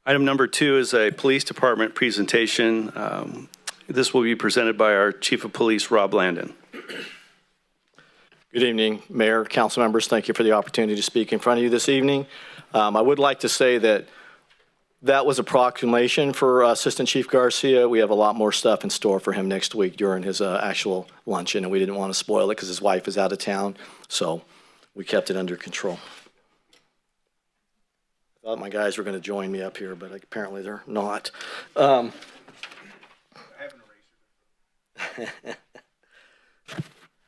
Item number 2 is a police department presentation. This will be presented by our Chief of Police, Rob Landon. Good evening, Mayor, council members. Thank you for the opportunity to speak in front of you this evening. I would like to say that was a proclamation for Assistant Chief Garcia. We have a lot more stuff in store for him next week during his actual luncheon, and we didn't want to spoil it because his wife is out of town, so we kept it under control. I thought my guys were going to join me up here, but apparently they're not. I have an eraser.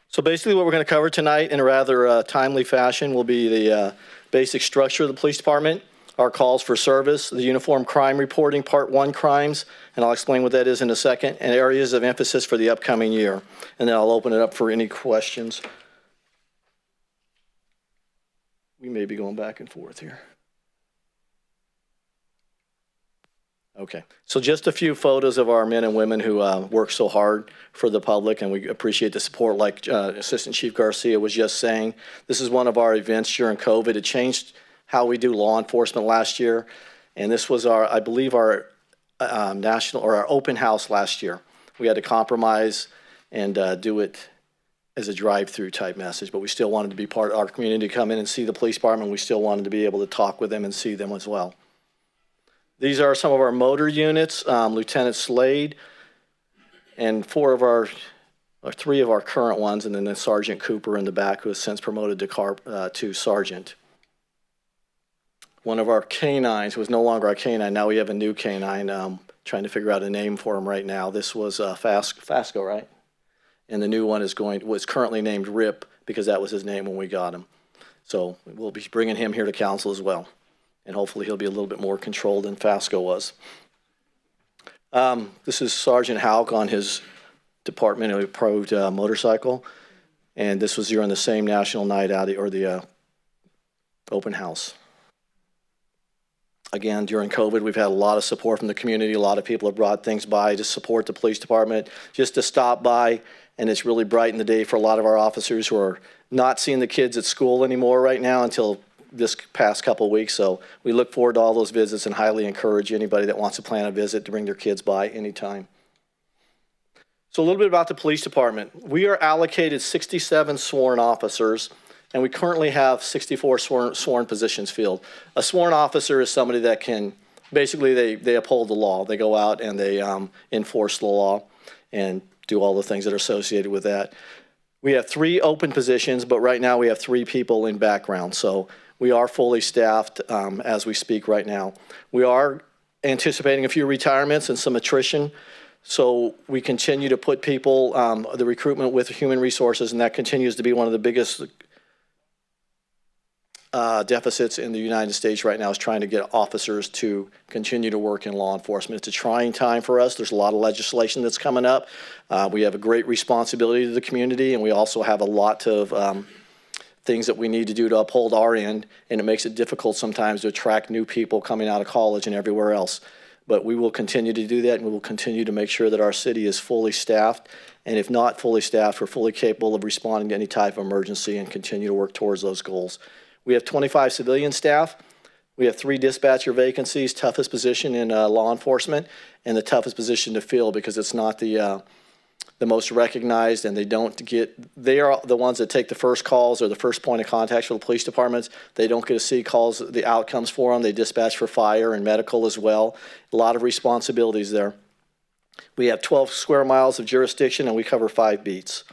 So basically what we're going to cover tonight in a rather timely fashion will be the basic structure of the police department, our calls for service, the uniform crime reporting, part 1 crimes, and I'll explain what that is in a second, and areas of emphasis for the upcoming year. And then I'll open it up for any questions. We may be going back and forth here. Okay, so just a few photos of our men and women who work so hard for the public, and we appreciate the support. Like Assistant Chief Garcia was just saying, this is one of our events during COVID. It changed how we do law enforcement last year, and this was our, I believe, our national or our open house last year. We had to compromise and do it as a drive-through type message, but we still wanted to be part of our community, to come in and see the police department. We still wanted to be able to talk with them and see them as well. These are some of our motor units, Lieutenant Slade, and 3 of our current ones, and then Sergeant Cooper in the back, who has since promoted to Sergeant. One of our canines was no longer our canine. Now we have a new canine. Trying to figure out a name for him right now. This was Fasco, right? And the new one was currently named Rip, because that was his name when we got him. So we'll be bringing him here to council as well. And hopefully he'll be a little bit more controlled than Fasco was. This is Sergeant Hauk on his department approved motorcycle. And this was during the same national night out, or the open house. Again, during COVID, we've had a lot of support from the community. A lot of people have brought things by to support the police department, just to stop by. And it's really brightened the day for a lot of our officers who are not seeing the kids at school anymore right now until this past couple of weeks. So we look forward to all those visits and highly encourage anybody that wants to plan a visit to bring their kids by anytime. So a little bit about the police department. We are allocated 67 sworn officers, and we currently have 64 sworn positions filled. A sworn officer is somebody that can, basically they uphold the law. They go out and they enforce the law and do all the things that are associated with that. We have 3 open positions, but right now we have 3 people in background. So we are fully staffed as we speak right now. We are anticipating a few retirements and some attrition. So we continue to put people, the recruitment with human resources, and that continues to be one of the biggest deficits in the United States right now, is trying to get officers to continue to work in law enforcement. It's a trying time for us. There's a lot of legislation that's coming up. We have a great responsibility to the community, and we also have a lot of things that we need to do to uphold our end, and it makes it difficult sometimes to attract new people coming out of college and everywhere else. But we will continue to do that, and we will continue to make sure that our city is fully staffed, and if not fully staffed, we're fully capable of responding to any type of emergency and continue to work towards those goals. We have 25 civilian staff. We have 3 dispatcher vacancies, toughest position in law enforcement, and the toughest position to fill because it's not the most recognized, and they are the ones that take the first calls or the first point of contact for the police departments. They don't get to see calls, the outcomes for them. They dispatch for fire and medical as well. A lot of responsibilities there. We have 12 square miles of jurisdiction, and we cover 5 beats.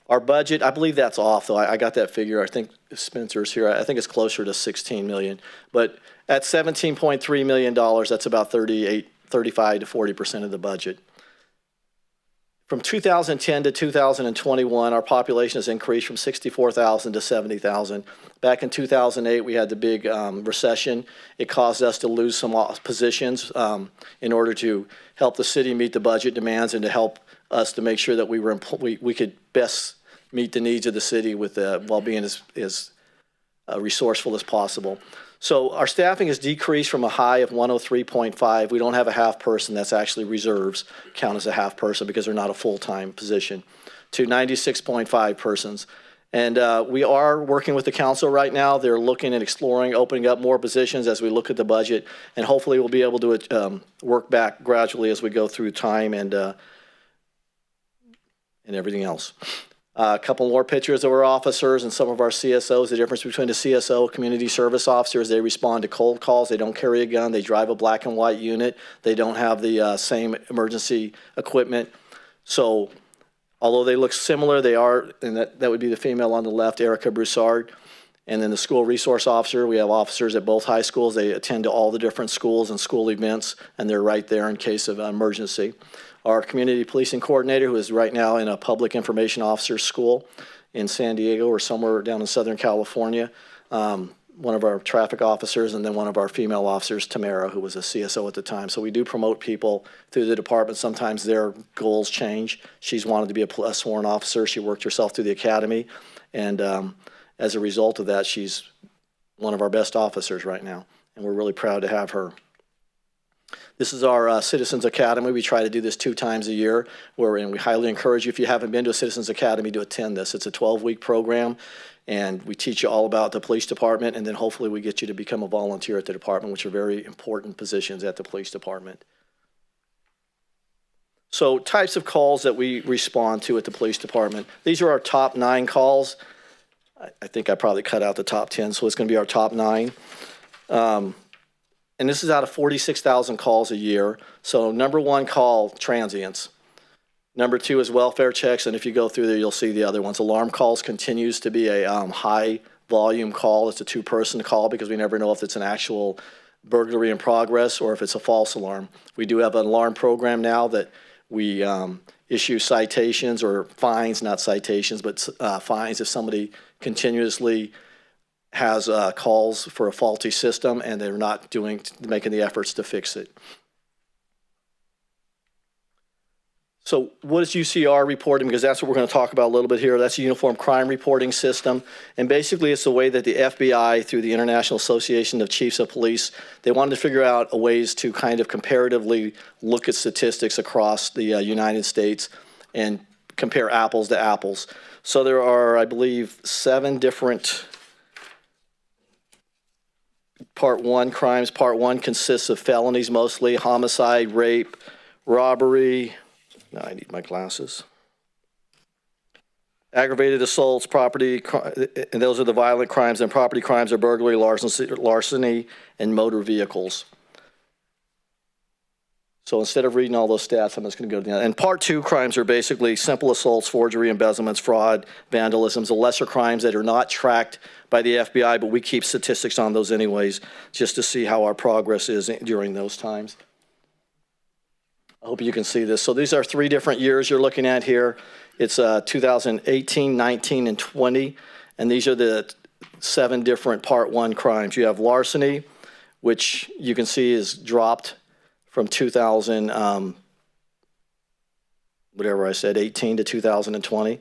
Our budget, I believe that's off, though. I got that figure. I think Spencer's here. I think it's closer to 16 million. But at $17.3 million, that's about 35 to 40% of the budget. From 2010 to 2021, our population has increased from 64,000 to 70,000. Back in 2008, we had the big recession. It caused us to lose some positions in order to help the city meet the budget demands and to help us to make sure that we could best meet the needs of the city with while being as resourceful as possible. So our staffing has decreased from a high of 103.5. We don't have a half person. That's actually reserves count as a half person because they're not a full-time position, to 96.5 persons. And we are working with the council right now. They're looking at exploring opening up more positions as we look at the budget, and hopefully we'll be able to work back gradually as we go through time and everything else. A couple more pictures of our officers and some of our CSOs. The difference between the CSO, community service officers, they respond to cold calls. They don't carry a gun. They drive a black and white unit. They don't have the same emergency equipment. So although they look similar, they are, and that would be the female on the left, Erica Broussard. And then the school resource officer, we have officers at both high schools. They attend to all the different schools and school events, and they're right there in case of emergency. Our community policing coordinator, who is right now in a public information officer school in San Diego or somewhere down in Southern California. One of our traffic officers, and then one of our female officers, Tamara, who was a CSO at the time. So we do promote people through the department. Sometimes their goals change. She's wanted to be a sworn officer. She worked herself through the academy. And as a result of that, she's one of our best officers right now. And we're really proud to have her. This is our Citizens Academy. We try to do this 2 times a year, and we highly encourage you, if you haven't been to a Citizens Academy, to attend this. It's a 12-week program, and we teach you all about the police department, and then hopefully we get you to become a volunteer at the department, which are very important positions at the police department. So types of calls that we respond to at the police department. These are our top 9 calls. I think I probably cut out the top 10, so it's going to be our top 9. And this is out of 46,000 calls a year. So number 1 call, transients. Number 2 is welfare checks, and if you go through there, you'll see the other ones. Alarm calls continues to be a high volume call. It's a 2-person call because we never know if it's an actual burglary in progress or if it's a false alarm. We do have an alarm program now that we issue citations or fines, not citations, but fines if somebody continuously has calls for a faulty system and they're not making the efforts to fix it. So what is UCR reporting? Because that's what we're going to talk about a little bit here. That's a Uniform Crime Reporting System. And basically it's the way that the FBI, through the International Association of Chiefs of Police, they wanted to figure out ways to kind of comparatively look at statistics across the United States and compare apples to apples. So there are, I believe, 7 different Part 1 crimes. Part 1 consists of felonies mostly: homicide, rape, robbery. Now I need my glasses. Aggravated assaults, property, and those are the violent crimes, and property crimes are burglary, larceny, and motor vehicles. So instead of reading all those stats, I'm just going to go down. And Part 2 crimes are basically simple assaults, forgery, embezzlements, fraud, vandalisms, the lesser crimes that are not tracked by the FBI, but we keep statistics on those anyways, just to see how our progress is during those times. I hope you can see this. So these are 3 different years you're looking at here. It's 2018, 19, and 20, and these are the 7 different Part 1 crimes. You have larceny, which you can see is dropped from 2000, whatever I said, 18 to 2020.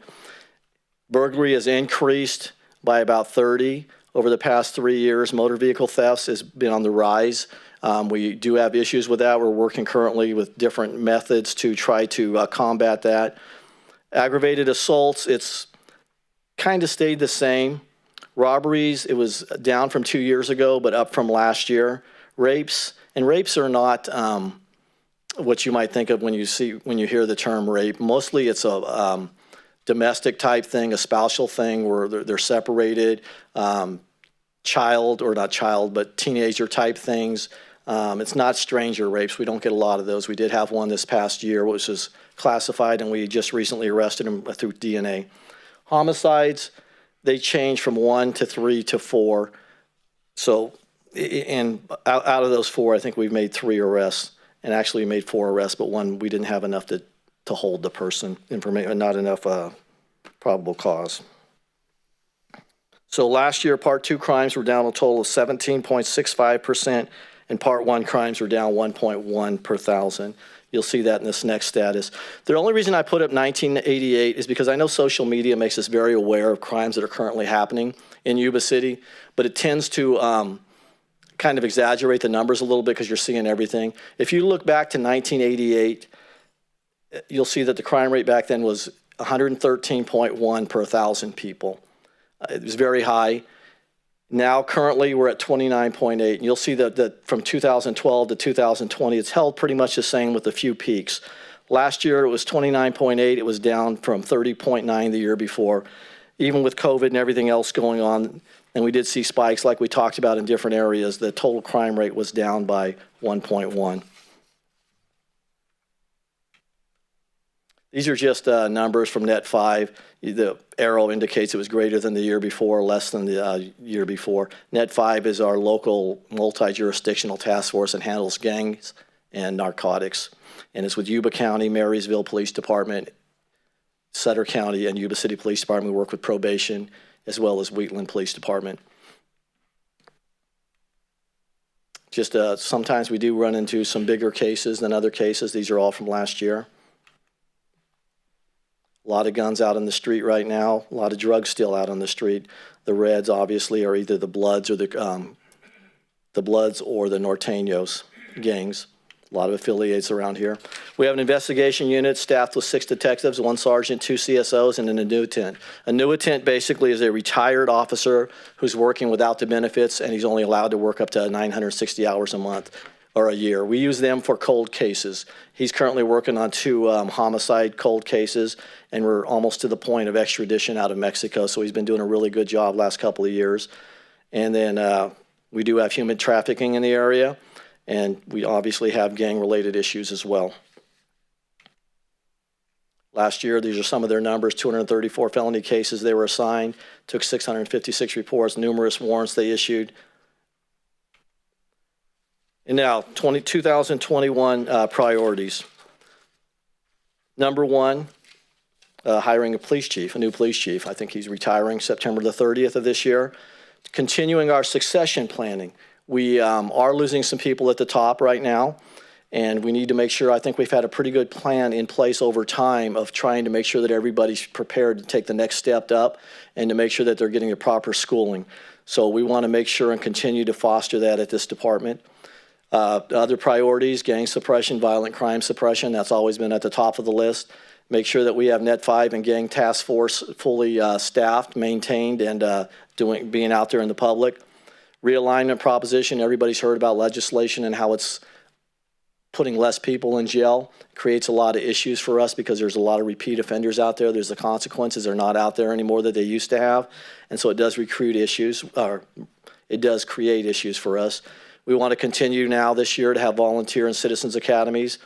Burglary has increased by about 30 over the past 3 years. Motor vehicle thefts has been on the rise. We do have issues with that. We're working currently with different methods to try to combat that. Aggravated assaults, it's kind of stayed the same. Robberies, it was down from 2 years ago, but up from last year. Rapes are not what you might think of when you hear the term rape. Mostly it's a domestic type thing, a spousal thing where they're separated, teenager type things. It's not stranger rapes. We don't get a lot of those. We did have one this past year, which was classified, and we just recently arrested him through DNA. Homicides, they change from 1 to 3 to 4. So, and out of those 4, I think we've made 3 arrests, and actually we made 4 arrests, but 1 we didn't have enough to hold the person, not enough probable cause. So last year, Part 2 crimes were down a total of 17.65%, and Part 1 crimes were down 1.1 per thousand. You'll see that in this next status. The only reason I put up 1988 is because I know social media makes us very aware of crimes that are currently happening in Yuba City, but it tends to kind of exaggerate the numbers a little bit because you're seeing everything. If you look back to 1988, you'll see that the crime rate back then was 113.1 per thousand people. It was very high. Now, currently, we're at 29.8. And you'll see that from 2012 to 2020, it's held pretty much the same with a few peaks. Last year, it was 29.8. It was down from 30.9 the year before. Even with COVID and everything else going on, and we did see spikes like we talked about in different areas, the total crime rate was down by 1.1. These are just numbers from Net 5. The arrow indicates it was greater than the year before, less than the year before. Net 5 is our local multi-jurisdictional task force and handles gangs and narcotics. And it's with Yuba County, Marysville Police Department, Sutter County, and Yuba City Police Department. We work with probation as well as Wheatland Police Department. Just sometimes we do run into some bigger cases than other cases. These are all from last year. A lot of guns out on the street right now. A lot of drugs still out on the street. The reds obviously are either the Bloods or the Norteños gangs. A lot of affiliates around here. We have an investigation unit staffed with 6 detectives, 1 sergeant, 2 CSOs, and an annuitant. Annuitant basically is a retired officer who's working without the benefits, and he's only allowed to work up to 960 hours a month or a year. We use them for cold cases. He's currently working on 2 homicide cold cases, and we're almost to the point of extradition out of Mexico, so he's been doing a really good job last couple of years. And then we do have human trafficking in the area, and we obviously have gang-related issues as well. Last year, these are some of their numbers: 234 felony cases they were assigned, took 656 reports, numerous warrants they issued. And now, 2021 priorities. Number 1, hiring a police chief, a new police chief. I think he's retiring September the 30th of this year. Continuing our succession planning. We are losing some people at the top right now, and we need to make sure, I think we've had a pretty good plan in place over time of trying to make sure that everybody's prepared to take the next step up and to make sure that they're getting the proper schooling. So we want to make sure and continue to foster that at this department. Other priorities: gang suppression, violent crime suppression. That's always been at the top of the list. Make sure that we have Net 5 and gang task force fully staffed, maintained, and being out there in the public. Realignment proposition. Everybody's heard about legislation and how it's putting less people in jail. It creates a lot of issues for us because there's a lot of repeat offenders out there. There's the consequences are not out there anymore that they used to have. And so it does recruit issues, or it does create issues for us. We want to continue now this year to have volunteer and citizens academies.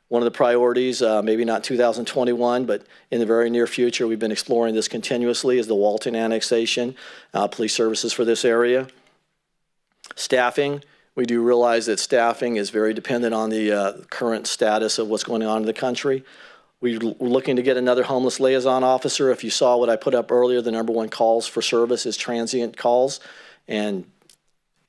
One of the priorities, maybe not 2021, but in the very near future, we've been exploring this continuously, is the Walton annexation, police services for this area. Staffing. We do realize that staffing is very dependent on the current status of what's going on in the country. We're looking to get another homeless liaison officer. If you saw what I put up earlier, the number 1 calls for service is transient calls, and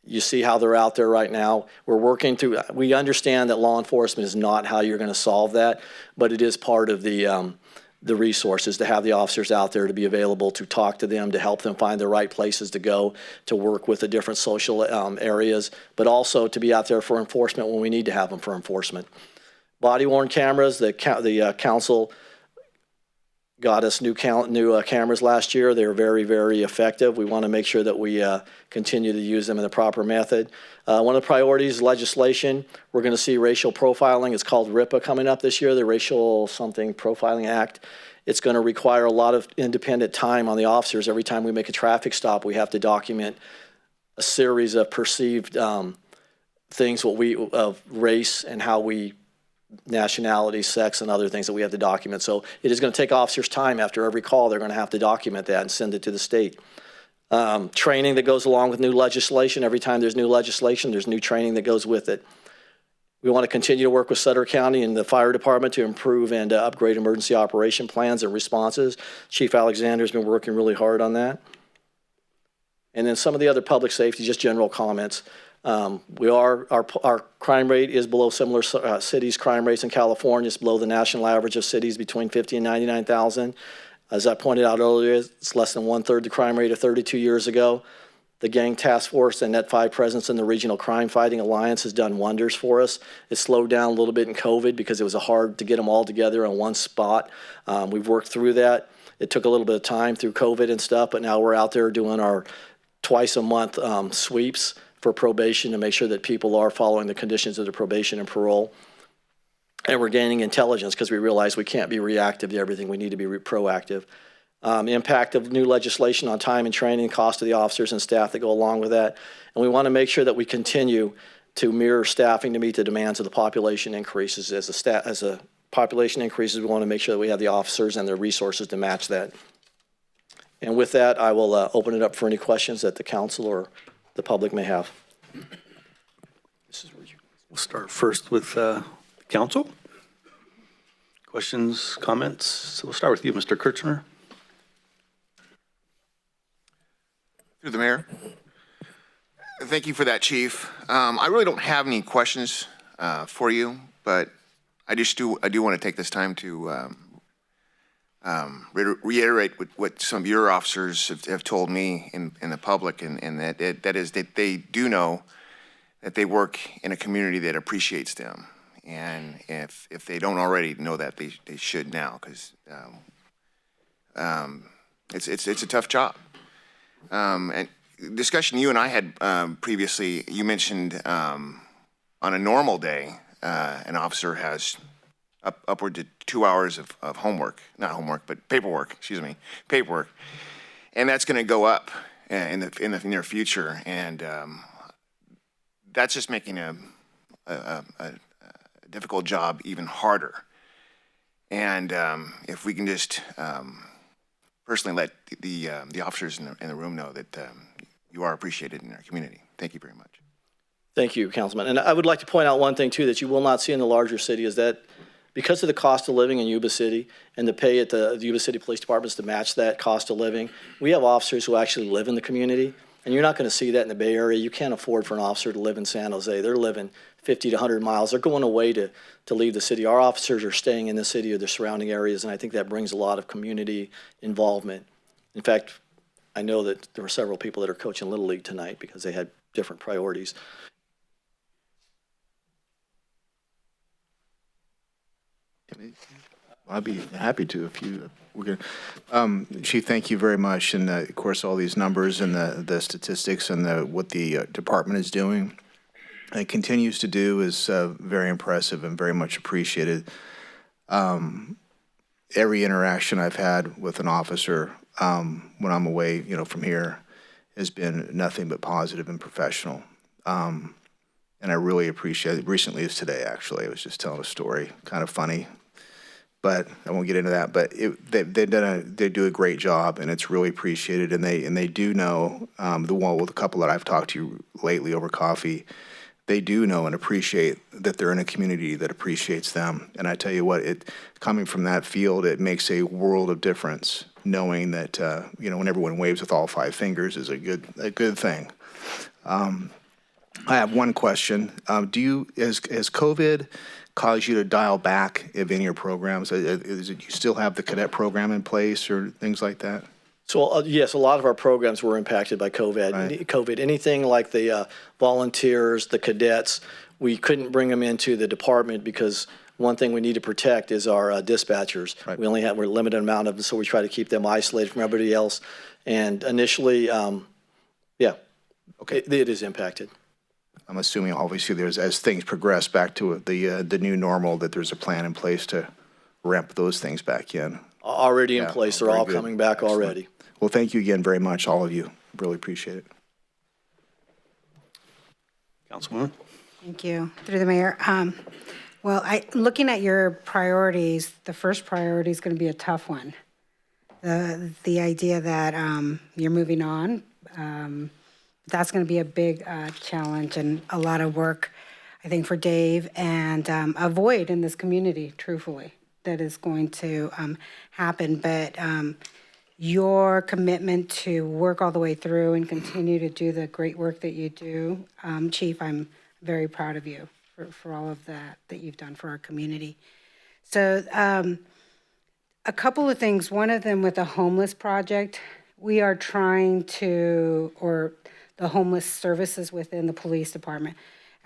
you see how they're out there right now. We're working through, we understand that law enforcement is not how you're going to solve that, but it is part of the resources to have the officers out there to be available to talk to them, to help them find the right places to go, to work with the different social areas, but also to be out there for enforcement when we need to have them for enforcement. Body-worn cameras, the council got us new cameras last year. They're very, very effective. We want to make sure that we continue to use them in the proper method. One of the priorities is legislation. We're going to see racial profiling. It's called RIPA coming up this year, the Racial Something Profiling Act. It's going to require a lot of independent time on the officers. Every time we make a traffic stop, we have to document a series of perceived things of race and how we nationality, sex, and other things that we have to document. So it is going to take officers time. After every call, they're going to have to document that and send it to the state. Training that goes along with new legislation. Every time there's new legislation, there's new training that goes with it. We want to continue to work with Sutter County and the fire department to improve and upgrade emergency operation plans and responses. Chief Alexander's been working really hard on that. And then some of the other public safety, just general comments. Our crime rate is below similar cities' crime rates in California. It's below the national average of cities between 50 and 99,000. As I pointed out earlier, it's less than 1/3 the crime rate of 32 years ago. The Gang Task Force and Net 5 presence in the Regional Crime Fighting Alliance has done wonders for us. It slowed down a little bit in COVID because it was hard to get them all together in one spot. We've worked through that. It took a little bit of time through COVID and stuff, but now we're out there doing our twice-a-month sweeps for probation to make sure that people are following the conditions of the probation and parole. And we're gaining intelligence because we realize we can't be reactive to everything. We need to be proactive. Impact of new legislation on time and training, cost of the officers and staff that go along with that. And we want to make sure that we continue to mirror staffing to meet the demands of the population increases. As the population increases, we want to make sure that we have the officers and the resources to match that. And with that, I will open it up for any questions that the council or the public may have. We'll start first with council. Questions, comments? So we'll start with you, Mr. Kirchner. Through the mayor. Thank you for that, Chief. I really don't have any questions for you, but I do want to take this time to reiterate what some of your officers have told me in the public, and that is that they do know that they work in a community that appreciates them. And if they don't already know that, they should now, because it's a tough job. And discussion you and I had previously, you mentioned on a normal day, an officer has upward to 2 hours of homework, not homework, but paperwork, paperwork. And that's going to go up in the near future. And that's just making a difficult job even harder. And if we can just personally let the officers in the room know that you are appreciated in our community. Thank you very much. Thank you, Councilman. And I would like to point out one thing, too, that you will not see in the larger city is that because of the cost of living in Yuba City and the pay at the Yuba City Police Departments to match that cost of living, we have officers who actually live in the community. And you're not going to see that in the Bay Area. You can't afford for an officer to live in San Jose. They're living 50 to 100 miles. They're going away to leave the city. Our officers are staying in the city or the surrounding areas, and I think that brings a lot of community involvement. In fact, I know that there were several people that are coaching Little League tonight because they had different priorities. I'd be happy to if you were going to. Chief, thank you very much. And of course, all these numbers and the statistics and what the department is doing and continues to do is very impressive and very much appreciated. Every interaction I've had with an officer when I'm away, from here, has been nothing but positive and professional. And I really appreciate it. Recently is today, actually. I was just telling a story, kind of funny, but I won't get into that. But they do a great job, and it's really appreciated. And they do know, the couple that I've talked to lately over coffee, they do know and appreciate that they're in a community that appreciates them. And I tell you what, coming from that field, it makes a world of difference. Knowing that when everyone waves with all 5 fingers is a good thing. I have one question. Has COVID caused you to dial back of any of your programs? You still have the cadet program in place or things like that? So yes, a lot of our programs were impacted by COVID. Right. Anything like the volunteers, the cadets, we couldn't bring them into the department because one thing we need to protect is our dispatchers. Right. We're a limited amount of them, so we try to keep them isolated from everybody else. And initially, Okay. it is impacted. I'm assuming, obviously, as things progress back to the new normal, that there's a plan in place to ramp those things back in. Already in place. They're all good. Coming back. Excellent. Already. Well, thank you again very much, all of you. Really appreciate it. Councilwoman. Thank you. Through the mayor. Well, looking at your priorities, the first priority is going to be a tough one. The idea that you're moving on, that's going to be a big challenge and a lot of work, I think, for Dave, and a void in this community, truthfully, that is going to happen. But your commitment to work all the way through and continue to do the great work that you do, Chief, I'm very proud of you for all of that you've done for our community. So a couple of things. One of them with the homeless project, we are trying to, or the homeless services within the police department.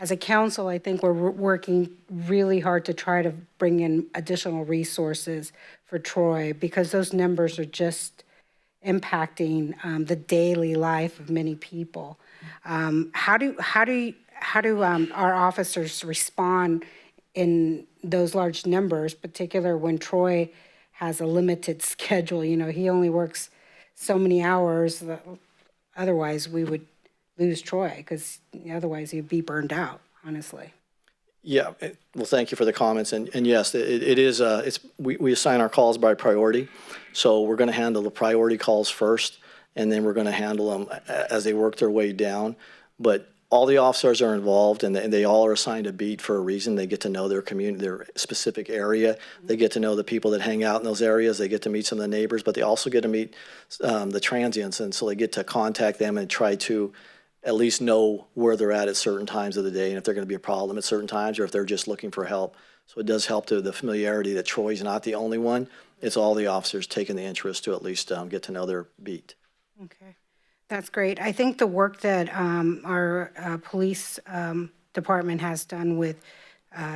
As a council, I think we're working really hard to try to bring in additional resources for Troy because those numbers are just impacting the daily life of many people. How do our officers respond in those large numbers, particular when Troy has a limited schedule? You know, he only works so many hours. Otherwise, we would lose Troy because otherwise he'd be burned out, honestly. Yeah, well, thank you for the comments, and yes, it is, we assign our calls by priority, so we're going to handle the priority calls first, and then we're going to handle them as they work their way down, but all the officers are involved, and they all are assigned a beat for a reason. They get to know their community, their specific area, they get to know the people that hang out in those areas, they get to meet some of the neighbors, but they also get to meet the transients, and so they get to contact them and try to at least know where they're at certain times of the day and if they're going to be a problem at certain times or if they're just looking for help. So it does help to the familiarity that Troy's not the only one. It's all the officers taking the interest to at least get to know their beat. Okay, that's great. I think the work that our police department has done with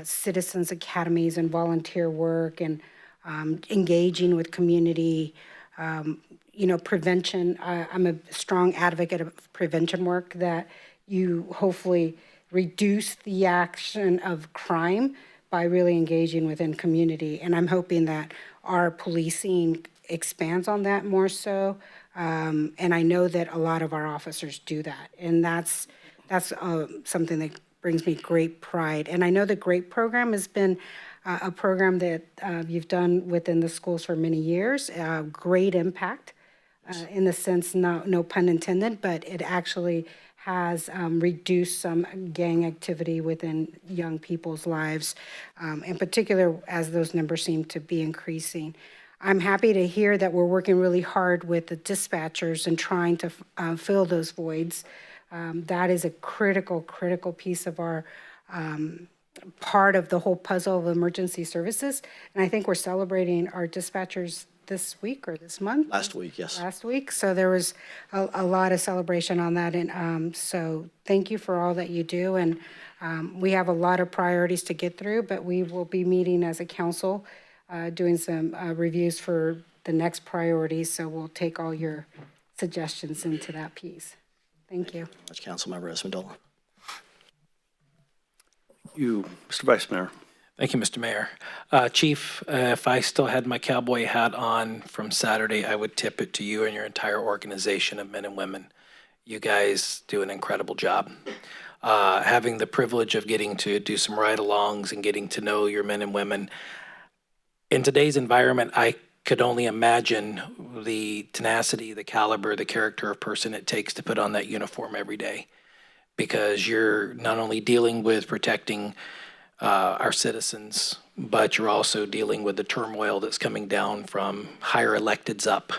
citizens academies and volunteer work and engaging with community, prevention. I'm a strong advocate of prevention work that you hopefully reduce the action of crime by really engaging within community. And I'm hoping that our policing expands on that more so. And I know that a lot of our officers do that. And that's something that brings me great pride. And I know the GREAT program has been a program that you've done within the schools for many years, great impact. In the sense, no pun intended, but it actually has reduced some gang activity within young people's lives, in particular as those numbers seem to be increasing. I'm happy to hear that we're working really hard with the dispatchers and trying to fill those voids. That is a critical piece of our part of the whole puzzle of emergency services. And I think we're celebrating our dispatchers this week or this month? Last week, yes. Last week. So there was a lot of celebration on that. And so thank you for all that you do. And we have a lot of priorities to get through, but we will be meeting as a council, doing some reviews for the next priorities. So we'll take all your suggestions into that piece. Thank you. Councilmember Esmendola. You, Mr. Vice Mayor. Thank you, Mr. Mayor. Chief, if I still had my cowboy hat on from Saturday, I would tip it to you and your entire organization of men and women. You guys do an incredible job. Having the privilege of getting to do some ride-alongs and getting to know your men and women. In today's environment, I could only imagine the tenacity, the caliber, the character of person it takes to put on that uniform every day. Because you're not only dealing with protecting our citizens, but you're also dealing with the turmoil that's coming down from higher electeds up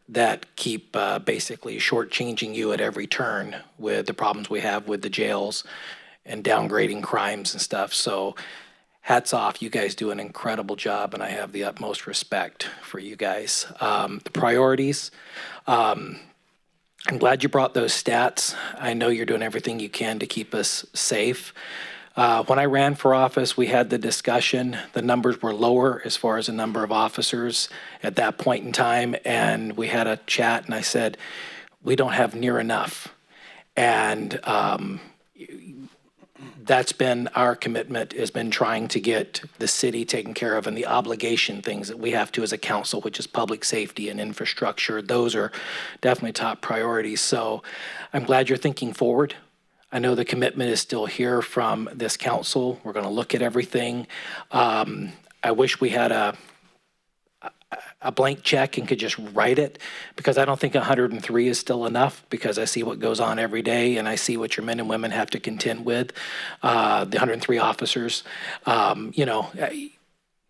that keep basically shortchanging you at every turn with the problems we have with the jails and downgrading crimes and stuff. So hats off, you guys do an incredible job, and I have the utmost respect for you guys. The priorities, I'm glad you brought those stats. I know you're doing everything you can to keep us safe. When I ran for office, we had the discussion. The numbers were lower as far as the number of officers at that point in time. And we had a chat, and I said, we don't have near enough. And that's been our commitment, has been trying to get the city taken care of and the obligation things that we have to as a council, which is public safety and infrastructure. Those are definitely top priorities. So I'm glad you're thinking forward. I know the commitment is still here from this council. We're going to look at everything. I wish we had a blank check and could just write it, because I don't think 103 is still enough, because I see what goes on every day and I see what your men and women have to contend with, the 103 officers.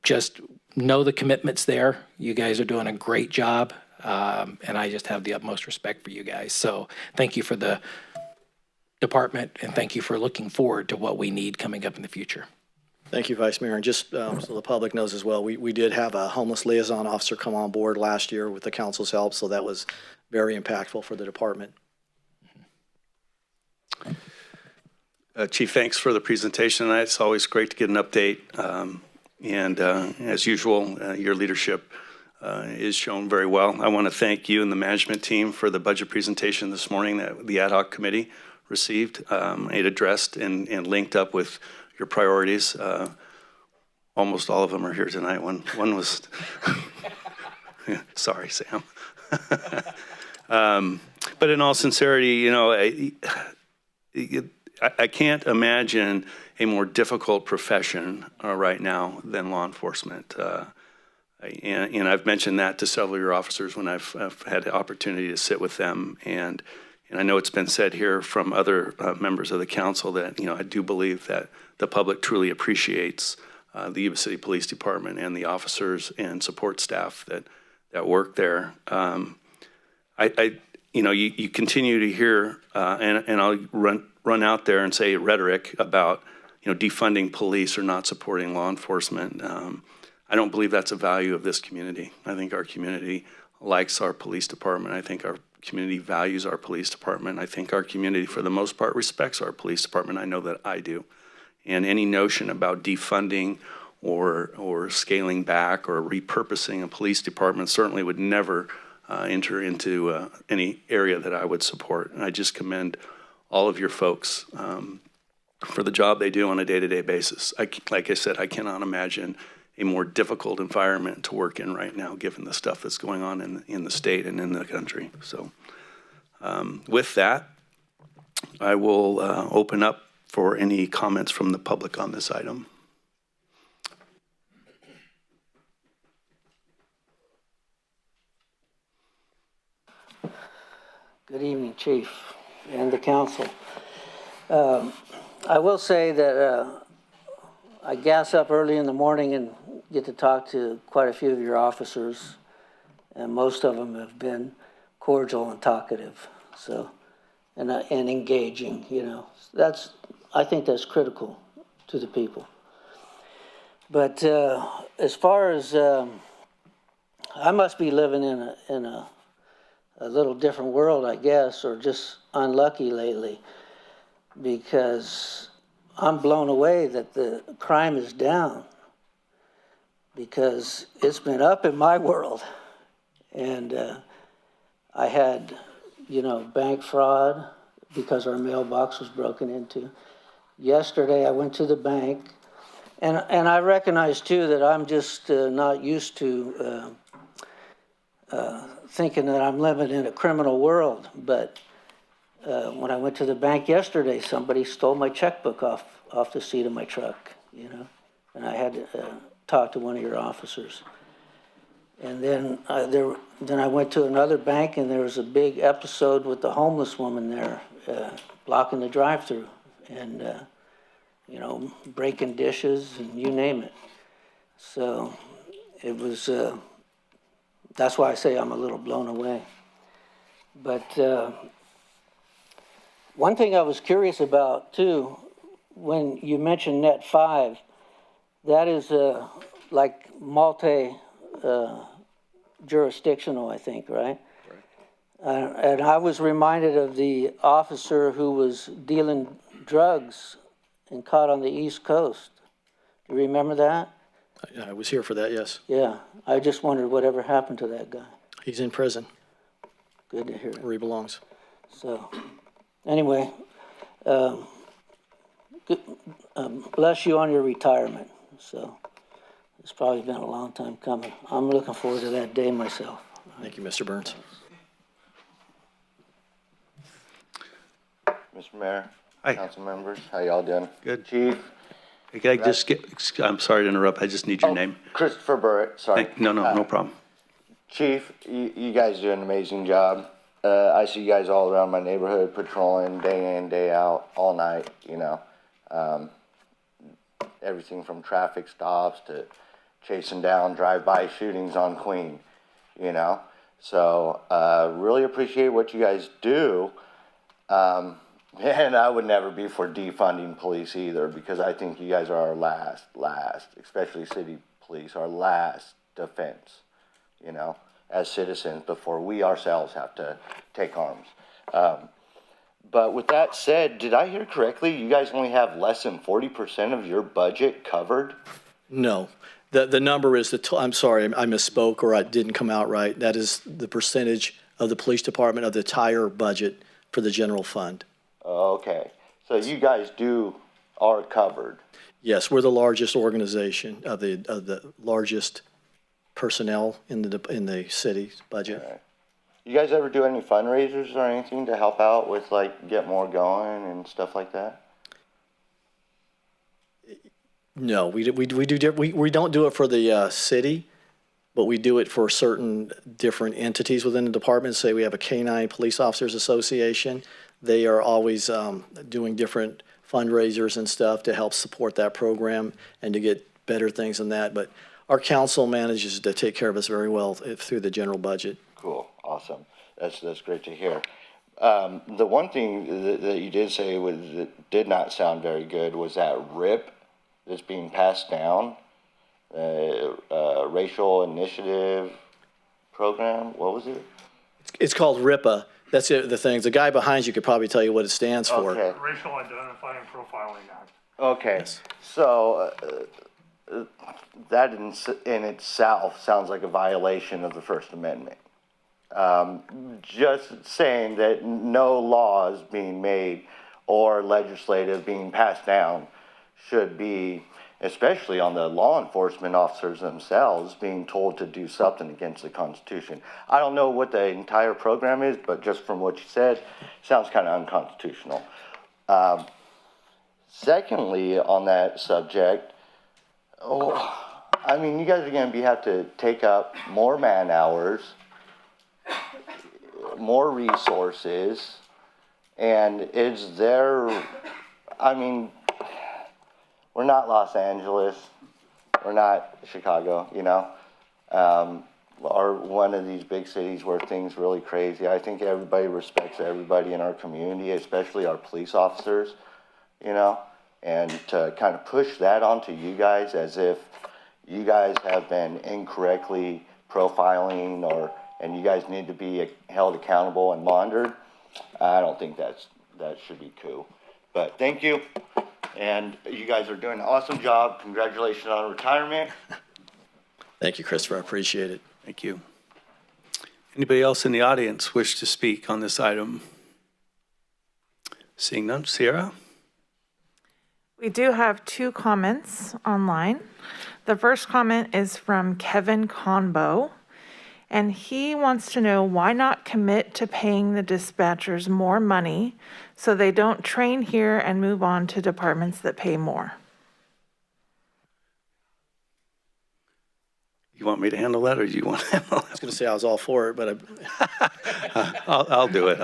Just know the commitment's there. You guys are doing a great job, and I just have the utmost respect for you guys. So thank you for the department, and thank you for looking forward to what we need coming up in the future. Thank you, Vice Mayor. And just so the public knows as well, we did have a homeless liaison officer come on board last year with the council's help, so that was very impactful for the department. Chief, thanks for the presentation tonight. It's always great to get an update. And as usual, your leadership is shown very well. I want to thank you and the management team for the budget presentation this morning that the ad hoc committee received. It addressed and linked up with your priorities. Almost all of them are here tonight. One was, sorry, Sam. But in all sincerity, you know, I can't imagine a more difficult profession right now than law enforcement. And I've mentioned that to several of your officers when I've had the opportunity to sit with them. And I know it's been said here from other members of the council that, you know, I do believe that the public truly appreciates the Yuba City Police Department and the officers and support staff that work there. You know, you continue to hear, and I'll run out there and say rhetoric about, you know, defunding police or not supporting law enforcement. I don't believe that's a value of this community. I think our community likes our police department. I think our community values our police department. I think our community, for the most part, respects our police department. I know that I do. And any notion about defunding or scaling back or repurposing a police department certainly would never enter into any area that I would support. And I just commend all of your folks for the job they do on a day-to-day basis. Like I said, I cannot imagine a more difficult environment to work in right now, given the stuff that's going on in the state and in the country. So with that, I will open up for any comments from the public on this item. Good evening, Chief, and the council. I will say that I gas up early in the morning and get to talk to quite a few of your officers, and most of them have been cordial and talkative, so, and engaging, you know. I think that's critical to the people. But as far as, I must be living in a little different world, I guess, or just unlucky lately, because I'm blown away that the crime is down, because it's been up in my world. And I had, you know, bank fraud because our mailbox was broken into. Yesterday I went to the bank, and I recognize too that I'm just not used to thinking that I'm living in a criminal world, but when I went to the bank yesterday, somebody stole my checkbook off the seat of my truck, you know, and I had to talk to one of your officers. And then I went to another bank, and there was a big episode with the homeless woman there blocking the drive-through and, you know, breaking dishes and you name it. So it was, that's why I say I'm a little blown away. But one thing I was curious about too, when you mentioned Net 5, that is like jurisdictional, I think, right? And I was reminded of the officer who was dealing drugs and caught on the East Coast. Do you remember that? I was here for that, yes. Yeah, I just wondered whatever happened to that guy. He's in prison Good to hear it. where he belongs. So, anyway, bless you on your retirement. So, it's probably been a long time coming. I'm looking forward to that day myself. Thank you, Mr. Burns. Mr. Mayor, Hi. council members, how y'all doing? Good. Chief? Can I just I'm sorry to interrupt. I just need your name. Christopher Burrett, sorry. No problem. Chief, you guys do an amazing job. I see you guys all around my neighborhood patrolling day in, day out, all night, you know. Everything from traffic stops to chasing down drive-by shootings on Queen, you know. So really appreciate what you guys do. And I would never be for defunding police either, because I think you guys are our last, especially city police, our last defense, you know, as citizens before we ourselves have to take arms. But with that said, did I hear correctly? You guys only have less than 40% of your budget covered? No. The number is I'm sorry, I misspoke or it didn't come out right. That is the percentage of the police department of the entire budget for the general fund. Okay. So you guys are covered. Yes, we're the largest organization of the largest personnel in the city's budget. Right. You guys ever do any fundraisers or anything to help out with like get more going and stuff like that? No, we don't do it for the city, but we do it for certain different entities within the department. Say we have a Canine Police Officers Association. They are always doing different fundraisers and stuff to help support that program and to get better things than that. But our council manages to take care of us very well through the general budget. Cool, awesome. That's great to hear. The one thing that you did say that did not sound very good was that RIP that's being passed down, racial initiative program. What was it? It's called RIPA. That's the thing. The guy behind you could probably tell you what it stands for. Okay. Racial Identifying Profiling Act. Okay. Yes. So that in itself sounds like a violation of the First Amendment. Just saying that no laws being made or legislative being passed down should be, especially on the law enforcement officers themselves, being told to do something against the Constitution. I don't know what the entire program is, but just from what you said, sounds kind of unconstitutional. Secondly, on that subject, you guys are going to have to take up more man hours, more resources, and we're not Los Angeles, we're not Chicago, or one of these big cities where things really crazy. I think everybody respects everybody in our community, especially our police officers, and to kind of push that onto you guys as if you guys have been incorrectly profiling and you guys need to be held accountable and monitored. I don't think that should be cool. But thank you. And you guys are doing an awesome job. Congratulations on retirement. Thank you, Christopher. I appreciate it. Thank you. Anybody else in the audience wish to speak on this item? Seeing none. Sierra? We do have 2 comments online. The first comment is from Kevin Conbo, and he wants to know why not commit to paying the dispatchers more money so they don't train here and move on to departments that pay more. You want me to handle that, or do you want to handle I was going to say I was all for it, but I'll do it.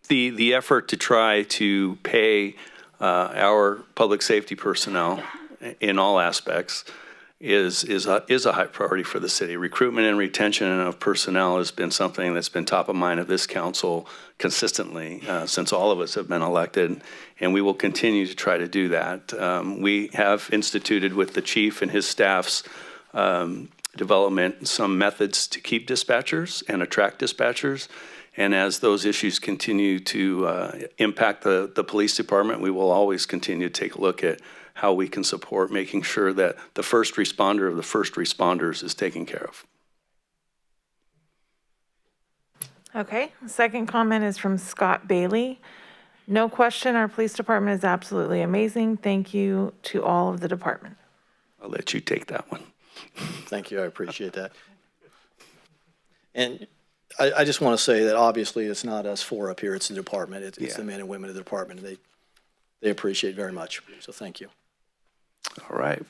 The effort to try to pay our public safety personnel in all aspects is a high priority for the city. Recruitment and retention of personnel has been something that's been top of mind of this council consistently since all of us have been elected, and we will continue to try to do that. We have instituted with the chief and his staff's development some methods to keep dispatchers and attract dispatchers. And as those issues continue to impact the police department, we will always continue to take a look at how we can support making sure that the first responder of the first responders is taken care of. Okay, second comment is from Scott Bailey. No question, our police department is absolutely amazing. Thank you to all of the department. I'll let you take that one. thank you. I appreciate that. And I just want to say that obviously it's not us 4 up here, it's the department. It's the men and women of the department. They appreciate it very much. So thank you. All right.